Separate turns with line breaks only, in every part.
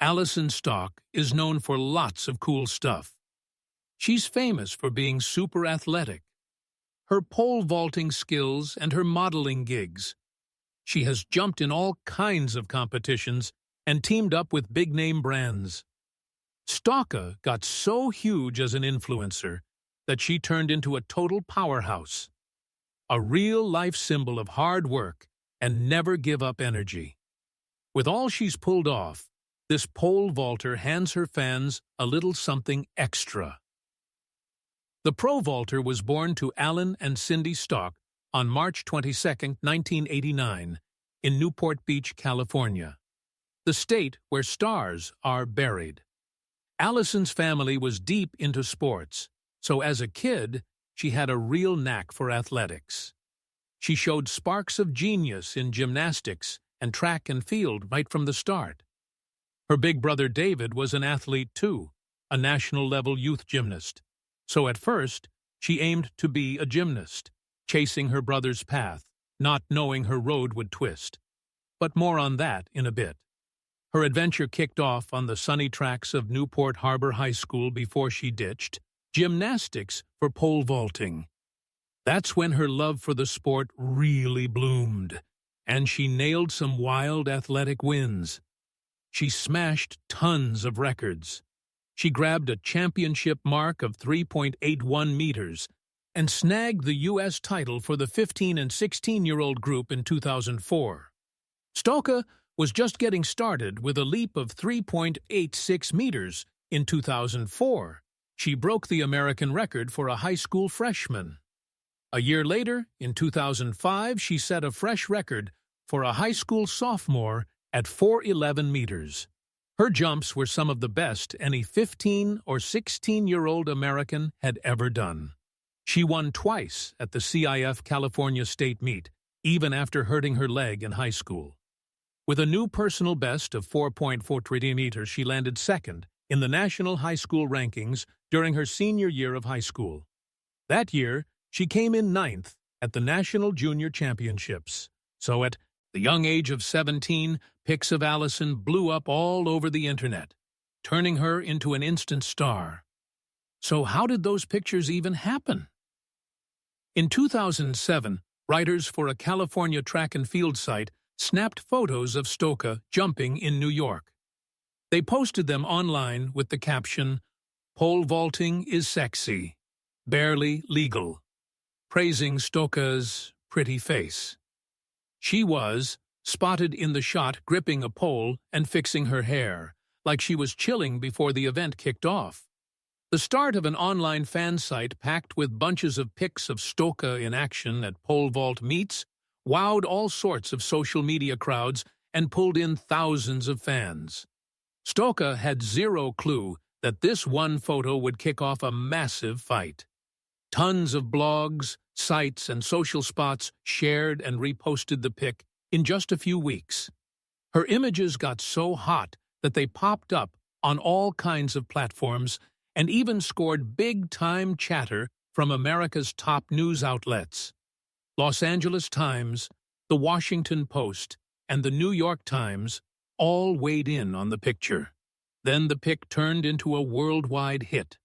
Alison Stock is known for lots of cool stuff. She's famous for being super athletic, her pole vaulting skills and her modeling gigs. She has jumped in all kinds of competitions and teamed up with big-name brands. Stocka got so huge as an influencer that she turned into a total powerhouse, a real-life symbol of hard work and never-give-up energy. With all she's pulled off, this pole vaulter hands her fans a little something extra. The pro vaulter was born to Alan and Cindy Stock on March 22, 1989, in Newport Beach, California, the state where stars are buried. Alison's family was deep into sports, so as a kid, she had a real knack for athletics. She showed sparks of genius in gymnastics and track and field right from the start. Her big brother David was an athlete too, a national-level youth gymnast. So at first, she aimed to be a gymnast, chasing her brother's path, not knowing her road would twist. But more on that in a bit. Her adventure kicked off on the sunny tracks of Newport Harbor High School before she ditched gymnastics for pole vaulting. That's when her love for the sport really bloomed, and she nailed some wild athletic wins. She smashed tons of records. She grabbed a championship mark of 3.81 meters and snagged the U.S. title for the 15 and 16-year-old group in 2004. Stocka was just getting started with a leap of 3.86 meters in 2004. She broke the American record for a high school freshman. A year later, in 2005, she set a fresh record for a high school sophomore at 4.11 meters. Her jumps were some of the best any 15 or 16-year-old American had ever done. She won twice at the CIF California State Meet, even after hurting her leg in high school. With a new personal best of 4.43 meters, she landed second in the national high school rankings during her senior year of high school. That year, she came in ninth at the National Junior Championships. So at the young age of 17, pics of Alison blew up all over the internet, turning her into an instant star. So how did those pictures even happen? In 2007, writers for a California track and field site snapped photos of Stocka jumping in New York. They posted them online with the caption, "Pole vaulting is sexy, barely legal," praising Stocka's pretty face. She was spotted in the shot gripping a pole and fixing her hair, like she was chilling before the event kicked off. The start of an online fan site packed with bunches of pics of Stocka in action at pole vault meets wowed all sorts of social media crowds and pulled in thousands of fans. Stocka had zero clue that this one photo would kick off a massive fight. Tons of blogs, sites, and social spots shared and reposted the pic in just a few weeks. Her images got so hot that they popped up on all kinds of platforms and even scored big-time chatter from America's top news outlets. Los Angeles Times, The Washington Post, and the New York Times all weighed in on the picture. Then the pic turned into a worldwide hit.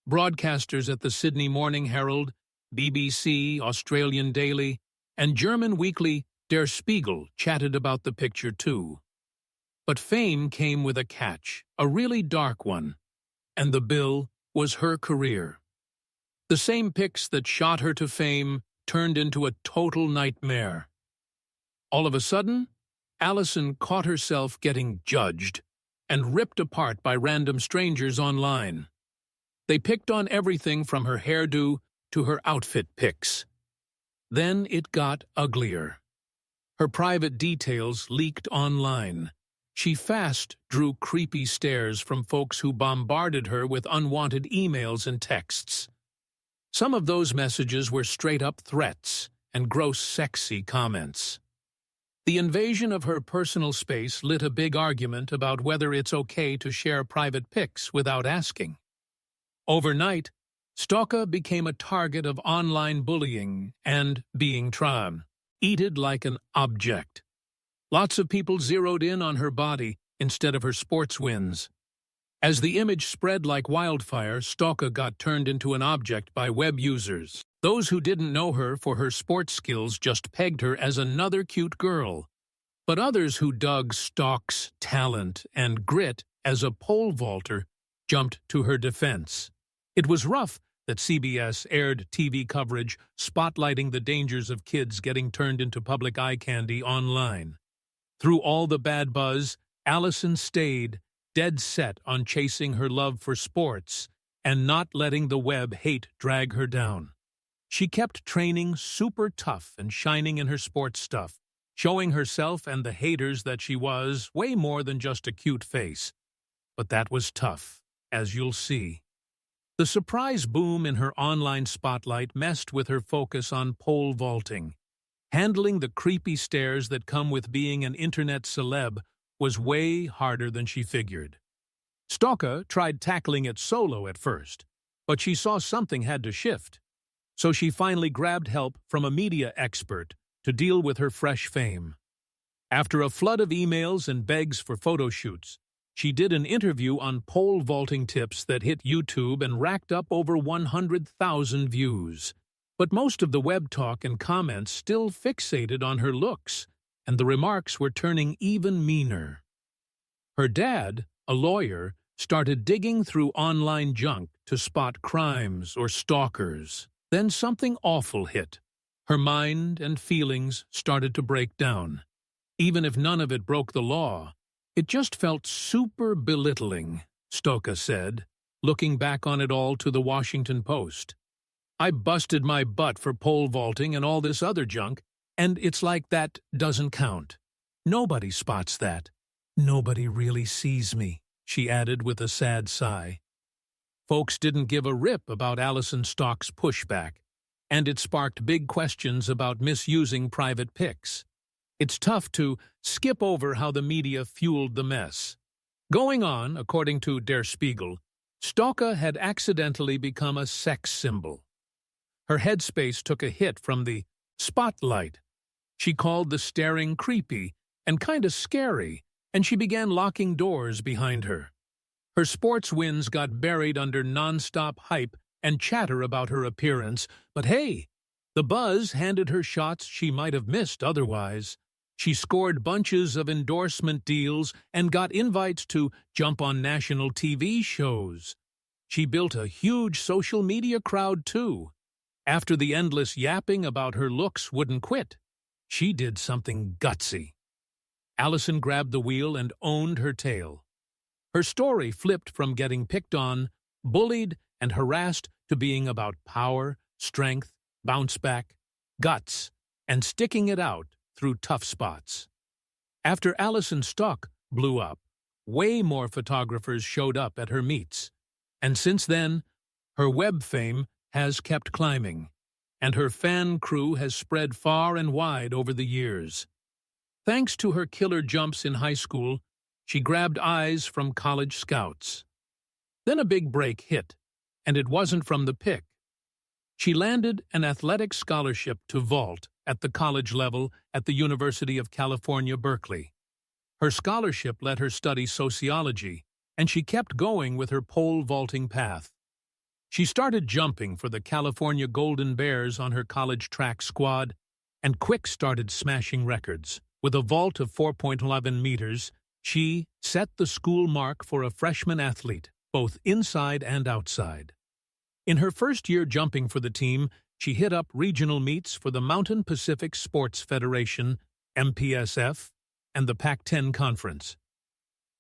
Broadcasters at the Sydney Morning Herald, BBC, Australian Daily, and German weekly Der Spiegel chatted about the picture too. But fame came with a catch, a really dark one, and the bill was her career. The same pics that shot her to fame turned into a total nightmare. All of a sudden, Alison caught herself getting judged and ripped apart by random strangers online. They picked on everything from her hairdo to her outfit pics. Then it got uglier. Her private details leaked online. She fast drew creepy stares from folks who bombarded her with unwanted emails and texts. Some of those messages were straight-up threats and gross sexy comments. The invasion of her personal space lit a big argument about whether it's okay to share private pics without asking. Overnight, Stocka became a target of online bullying and being treated like an object. Lots of people zeroed in on her body instead of her sports wins. As the image spread like wildfire, Stoka got turned into an object by web users. Those who didn't know her for her sports skills just pegged her as another cute girl. But others who dug Stock's talent and grit as a pole vaulter jumped to her defense. It was rough that CBS aired TV coverage spotlighting the dangers of kids getting turned into public eye candy online. Through all the bad buzz, Allison stayed dead set on chasing her love for sports and not letting the web hate drag her down. She kept training super tough and shining in her sports stuff, showing herself and the haters that she was way more than just a cute face. But that was tough, as you'll see. The surprise boom in her online spotlight messed with her focus on pole vaulting. Handling the creepy stares that come with being an internet celeb was way harder than she figured. Stoka tried tackling it solo at first, but she saw something had to shift. So she finally grabbed help from a media expert to deal with her fresh fame. After a flood of emails and begs for photo shoots, she did an interview on pole vaulting tips that hit YouTube and racked up over 100,000 views. But most of the web talk and comments still fixated on her looks, and the remarks were turning even meaner. Her dad, a lawyer, started digging through online junk to spot crimes or stalkers. Then something awful hit. Her mind and feelings started to break down. Even if none of it broke the law, it just felt super belittling, Stoka said, looking back on it all to the Washington Post. I busted my butt for pole vaulting and all this other junk, and it's like that doesn't count. Nobody spots that. Nobody really sees me, she added with a sad sigh. Folks didn't give a rip about Allison Stock's pushback, and it sparked big questions about misusing private pics. It's tough to skip over how the media fueled the mess. Going on, according to Der Spiegel, Stoka had accidentally become a sex symbol. Her headspace took a hit from the spotlight. She called the staring creepy and kinda scary, and she began locking doors behind her. Her sports wins got buried under nonstop hype and chatter about her appearance, but hey, the buzz handed her shots she might have missed otherwise. She scored bunches of endorsement deals and got invites to jump on national TV shows. She built a huge social media crowd, too. After the endless yapping about her looks wouldn't quit, she did something gutsy. Allison grabbed the wheel and owned her tale. Her story flipped from getting picked on, bullied, and harassed to being about power, strength, bounce back, guts, and sticking it out through tough spots. After Allison Stock blew up, way more photographers showed up at her meets. And since then, her web fame has kept climbing, and her fan crew has spread far and wide over the years. Thanks to her killer jumps in high school, she grabbed eyes from college scouts. Then a big break hit, and it wasn't from the pick. She landed an athletic scholarship to vault at the college level at the University of California, Berkeley. Her scholarship let her study sociology, and she kept going with her pole vaulting path. She started jumping for the California Golden Bears on her college track squad, and quick started smashing records. With a vault of 4.11 meters, she set the school mark for a freshman athlete, both inside and outside. In her first year jumping for the team, she hit up regional meets for the Mountain Pacific Sports Federation, MPSF, and the Pac-10 Conference.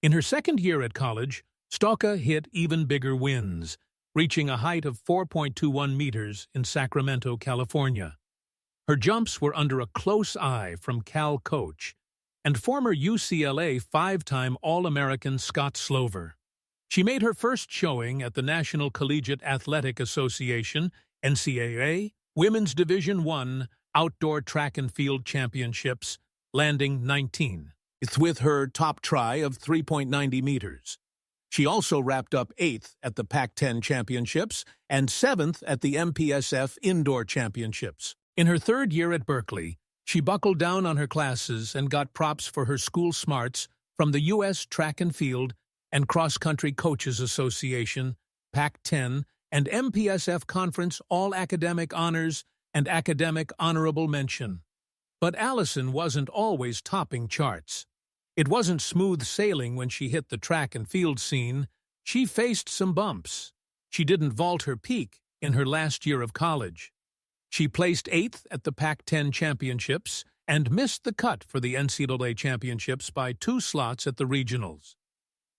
In her second year at college, Stoka hit even bigger wins, reaching a height of 4.21 meters in Sacramento, California. Her jumps were under a close eye from Cal coach and former UCLA five-time All-American Scott Slover. She made her first showing at the National Collegiate Athletic Association, NCAA, Women's Division I Outdoor Track and Field Championships, landing 19th with her top try of 3.90 meters. She also wrapped up 8th at the Pac-10 Championships and 7th at the MPSF Indoor Championships. In her third year at Berkeley, she buckled down on her classes and got props for her school smarts From the U.S. Track and Field and Cross Country Coaches Association, Pac-10, and MPSF Conference All-Academic Honors and Academic Honorable Mention. But Allison wasn't always topping charts. It wasn't smooth sailing when she hit the track and field scene. She faced some bumps. She didn't vault her peak in her last year of college. She placed 8th at the Pac-10 Championships and missed the cut for the NCAA Championships by 2 slots at the regionals.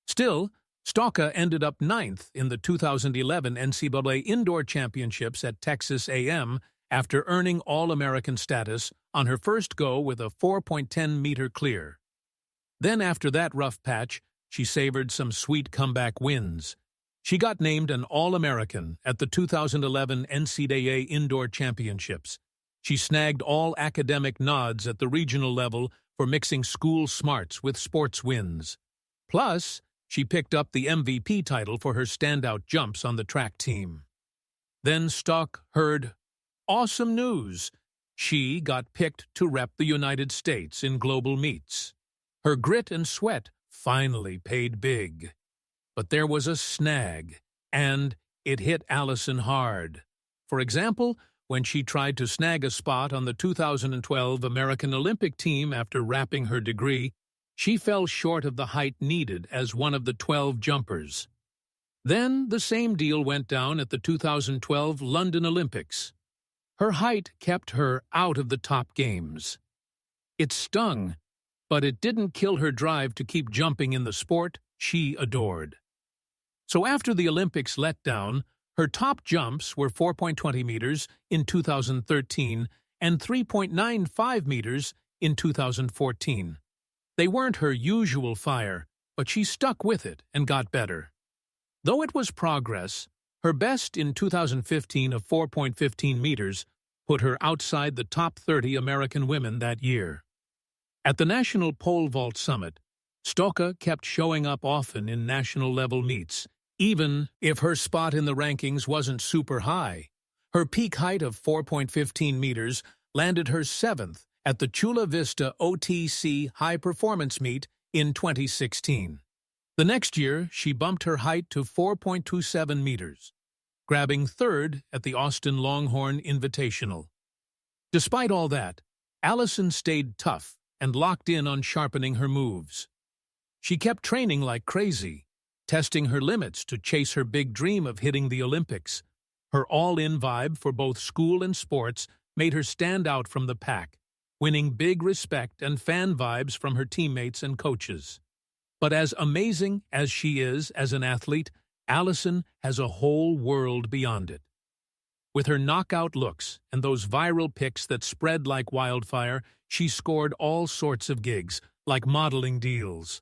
Still, Stalka ended up 9th in the 2011 NCAA Indoor Championships at Texas A&M after earning All-American status on her first go with a 4.10-meter clear. Then after that rough patch, she savored some sweet comeback wins. She got named an All-American at the 2011 NCAA Indoor Championships. She snagged all academic nods at the regional level for mixing school smarts with sports wins. Plus, she picked up the MVP title for her standout jumps on the track team. Then Stock heard awesome news. She got picked to rep the United States in global meets. Her grit and sweat finally paid big. But there was a snag, and it hit Allison hard. For example, when she tried to snag a spot on the 2012 American Olympic team after wrapping her degree, she fell short of the height needed as one of the 12 jumpers. Then the same deal went down at the 2012 London Olympics. Her height kept her out of the top games. It stung, but it didn't kill her drive to keep jumping in the sport she adored. So after the Olympics let down, her top jumps were 4.20 meters in 2013 and 3.95 meters in 2014. They weren't her usual fire, but she stuck with it and got better. Though it was progress, her best in 2015 of 4.15 meters put her outside the top 30 American women that year. At the National Pole Vault Summit, Stalka kept showing up often in national-level meets, even if her spot in the rankings wasn't super high. Her peak height of 4.15 meters landed her 7th at the Chula Vista OTC High Performance Meet in 2016. The next year, she bumped her height to 4.27 meters, grabbing 3rd at the Austin Longhorn Invitational. Despite all that, Allison stayed tough and locked in on sharpening her moves. She kept training like crazy, testing her limits to chase her big dream of hitting the Olympics. Her all-in vibe for both school and sports made her stand out from the pack, winning big respect and fan vibes from her teammates and coaches. But as amazing as she is as an athlete, Allison has a whole world beyond it. With her knockout looks and those viral pics that spread like wildfire, she scored all sorts of gigs, like modeling deals.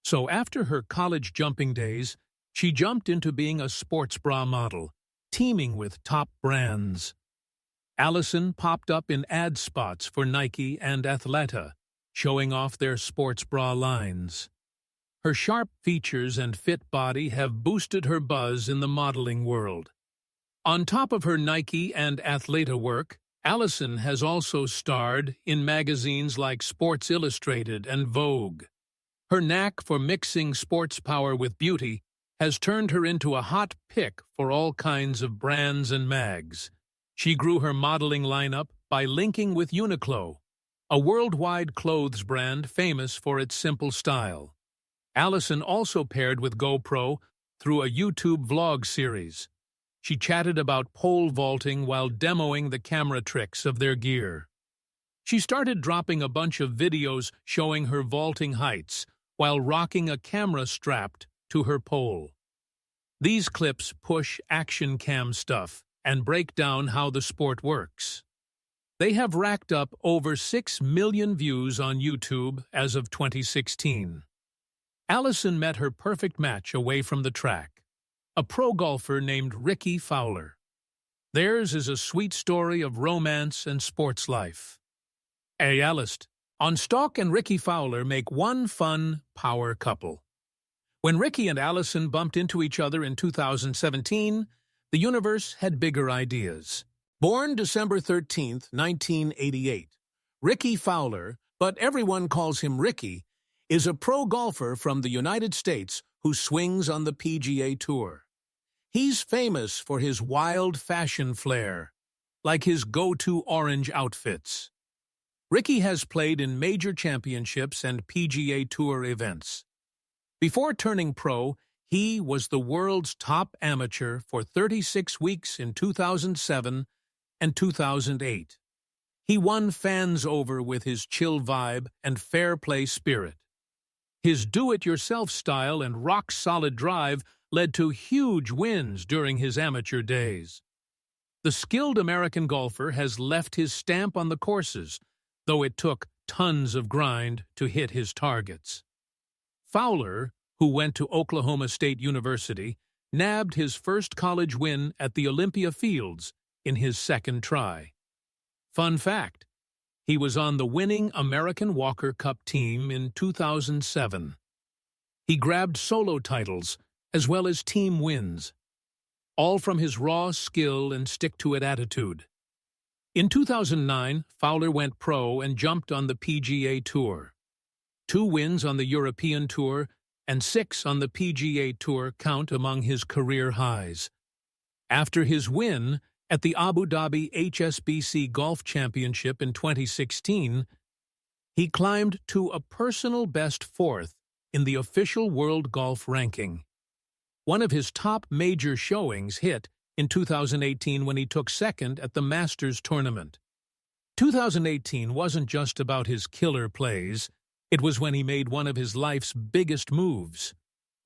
So after her college jumping days, she jumped into being a sports bra model, teaming with top brands. Allison popped up in ad spots for Nike and Athleta, showing off their sports bra lines. Her sharp features and fit body have boosted her buzz in the modeling world. On top of her Nike and Athleta work, Allison has also starred in magazines like Sports Illustrated and Vogue. Her knack for mixing sports power with beauty has turned her into a hot pick for all kinds of brands and mags. She grew her modeling lineup by linking with Uniqlo, a worldwide clothes brand famous for its simple style. Allison also paired with GoPro through a YouTube vlog series. She chatted about pole vaulting while demoing the camera tricks of their gear. She started dropping a bunch of videos showing her vaulting heights while rocking a camera strapped to her pole. These clips push action cam stuff and break down how the sport works. They have racked up over 6 million views on YouTube as of 2016. Allison met her perfect match away from the track, a pro golfer named Rickie Fowler. Theirs is a sweet story of romance and sports life. Hey, Alice, on Stock and Rickie Fowler make one fun power couple. When Rickie and Allison bumped into each other in 2017, the universe had bigger ideas. Born December 13, 1988, Rickie Fowler, but everyone calls him Rickie, is a pro golfer from the United States who swings on the PGA Tour. He's famous for his wild fashion flair, like his go-to orange outfits. Ricky has played in major championships and PGA Tour events. Before turning pro, he was the world's top amateur for 36 weeks in 2007 and 2008. He won fans over with his chill vibe and fair play spirit. His do-it-yourself style and rock-solid drive led to huge wins during his amateur days. The skilled American golfer has left his stamp on the courses, though it took tons of grind to hit his targets. Fowler, who went to Oklahoma State University, nabbed his first college win at the Olympia Fields in his second try. Fun fact, he was on the winning American Walker Cup team in 2007. He grabbed solo titles as well as team wins, all from his raw skill and stick-to-it attitude. In 2009, Fowler went pro and jumped on the PGA Tour. 2 wins on the European Tour and 6 on the PGA Tour count among his career highs. After his win at the Abu Dhabi HSBC Golf Championship in 2016, he climbed to a personal best 4th in the official World Golf Ranking. One of his top major showings hit in 2018 when he took second at the Masters tournament. 2018 wasn't just about his killer plays, it was when he made one of his life's biggest moves.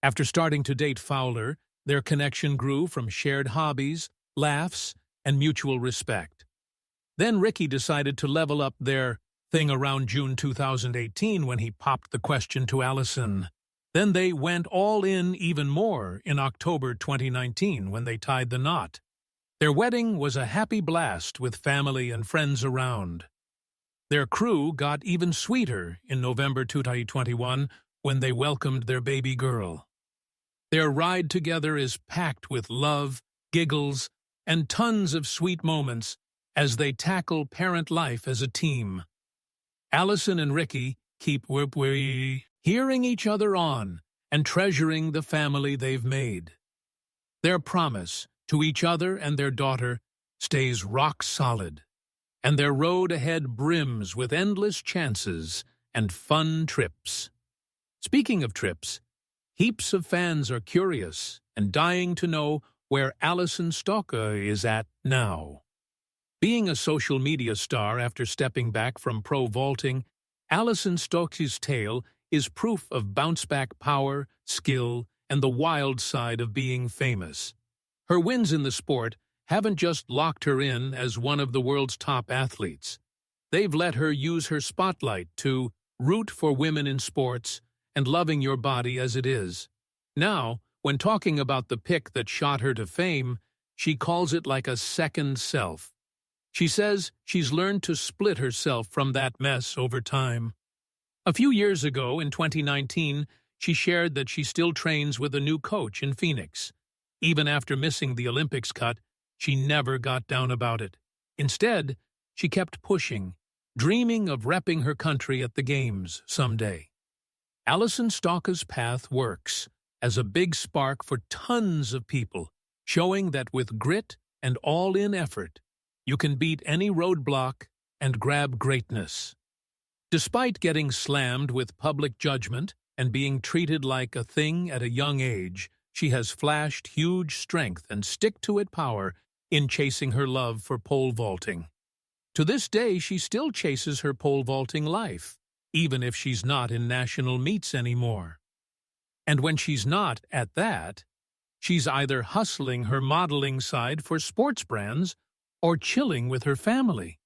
After starting to date Fowler, their connection grew from shared hobbies, laughs, and mutual respect. Then Ricky decided to level up their thing around June 2018 when he popped the question to Allison. Then they went all in even more in October 2019 when they tied the knot. Their wedding was a happy blast with family and friends around. Their crew got even sweeter in November 2021 when they welcomed their baby girl. Their ride together is packed with love, giggles, and tons of sweet moments as they tackle parent life as a team. Allison and Ricky keep hearing each other on and treasuring the family they've made. Their promise to each other and their daughter stays rock solid, and their road ahead brims with endless chances and fun trips. Speaking of trips, heaps of fans are curious and dying to know where Allison Stokke is at now. Being a social media star after stepping back from pro vaulting, Allison Stokke's tale is proof of bounce-back power, skill, and the wild side of being famous. Her wins in the sport haven't just locked her in as one of the world's top athletes. They've let her use her spotlight to root for women in sports and loving your body as it is. Now, when talking about the pick that shot her to fame, she calls it like a second self. She says she's learned to split herself from that mess over time. A few years ago, in 2019, she shared that she still trains with a new coach in Phoenix. Even after missing the Olympics cut, she never got down about it. Instead, she kept pushing, dreaming of repping her country at the Games someday. Allison Stokke's path works as a big spark for tons of people, showing that with grit and all-in effort, you can beat any roadblock and grab greatness. Despite getting slammed with public judgment and being treated like a thing at a young age, she has flashed huge strength and stick-to-it power in chasing her love for pole vaulting. To this day, she still chases her pole vaulting life, even if she's not in national meets anymore. And when she's not at that, she's either hustling her modeling side for sports brands or chilling with her family.